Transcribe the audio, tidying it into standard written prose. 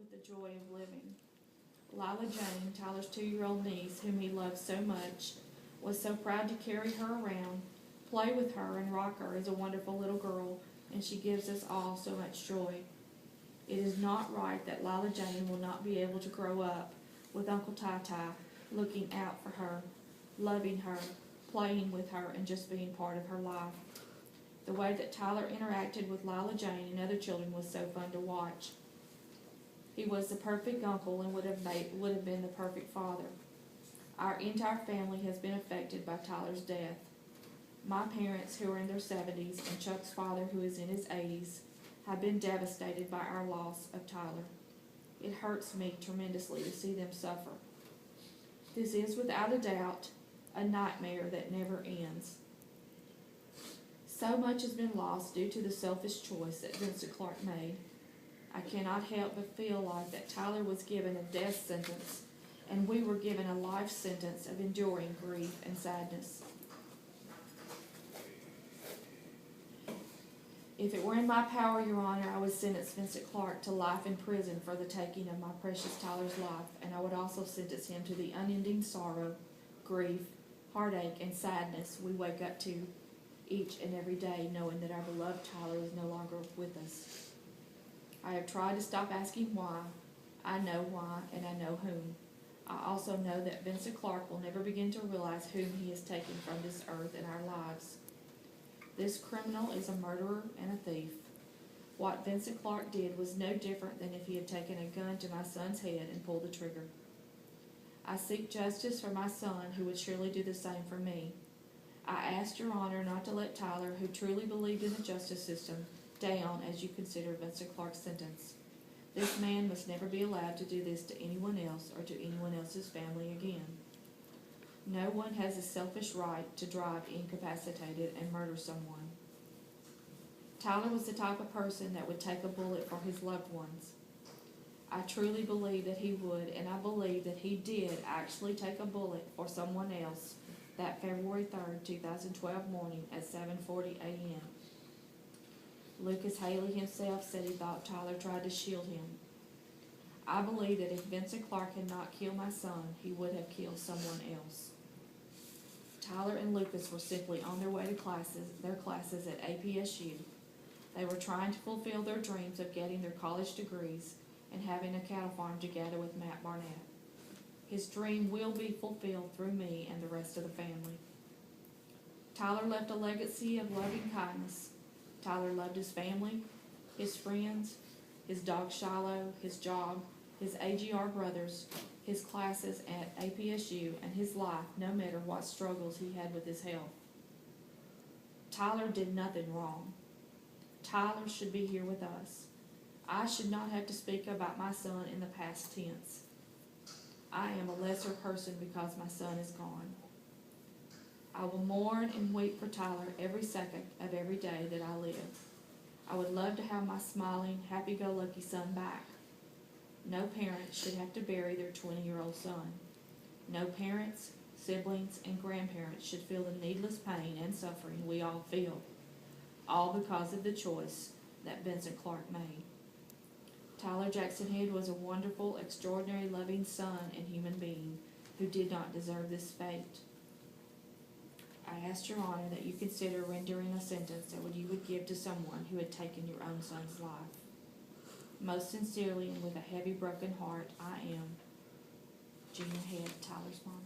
with the joy of living. Lila Jane, Tyler's 2-year-old niece, whom he loved so much, was so proud to carry her around, play with her, and rock her as a wonderful little girl, and she gives us all so much joy. It is not right that Lila Jane will not be able to grow up with Uncle Ty looking out for her, loving her, playing with her, and just being part of her life. The way that Tyler interacted with Lila Jane and other children was so fun to watch. He was the perfect uncle and would have been the perfect father. Our entire family has been affected by Tyler's death. My parents, who are in their 70s, and Chuck's father, who is in his 80s, have been devastated by our loss of Tyler. It hurts me tremendously to see them suffer. This is, without a doubt, a nightmare that never ends. So much has been lost due to the selfish choice that Vincent Clark made. I cannot help but feel like that Tyler was given a death sentence and we were given a life sentence of enduring grief and sadness. If it were in my power, Your Honor, I would sentence Vincent Clark to life in prison for the taking of my precious Tyler's life, and I would also sentence him to the unending sorrow, grief, heartache, and sadness we wake up to each and every day, knowing that our beloved Tyler is no longer with us. I have tried to stop asking why. I know why, and I know whom. I also know that Vincent Clark will never begin to realize whom he has taken from this earth and our lives. This criminal is a murderer and a thief. What Vincent Clark did was no different than if he had taken a gun to my son's head and pulled the trigger. I seek justice for my son, who would surely do the same for me. I asked Your Honor not to let Tyler, who truly believed in the justice system, down as you consider Vincent Clark's sentence. This man must never be allowed to do this to anyone else or to anyone else's family again. No one has a selfish right to drive incapacitated and murder someone. Tyler was the type of person that would take a bullet for his loved ones. I truly believe that he would, and I believe that he did actually take a bullet for someone else that February 3rd, 2012 morning at 7:40 a.m. Lucas Haley himself said he thought Tyler tried to shield him. I believe that if Vincent Clark had not killed my son, he would have killed someone else. Tyler and Lucas were simply on their way to their classes at APSU. They were trying to fulfill their dreams of getting their college degrees and having a cattle farm together with Matt Barnett. His dream will be fulfilled through me and the rest of the family. Tyler left a legacy of loving kindness. Tyler loved his family, his friends, his dog Shiloh, his job, his AGR brothers, his classes at APSU, and his life, no matter what struggles he had with his health. Tyler did nothing wrong. Tyler should be here with us. I should not have to speak about my son in the past tense. I am a lesser person because my son is gone. I will mourn and weep for Tyler every second of every day that I live. I would love to have my smiling, happy-go-lucky son back. No parent should have to bury their 20-year-old son. No parents, siblings, and grandparents should feel the needless pain and suffering we all feel, all because of the choice that Vincent Clark made. Tyler Jackson Head was a wonderful, extraordinary, loving son and human being who did not deserve this fate. I ask Your Honor that you consider rendering a sentence that you would give to someone who had taken your own son's life. Most sincerely and with a heavy, broken heart, I am Gina Head, Tyler's mama.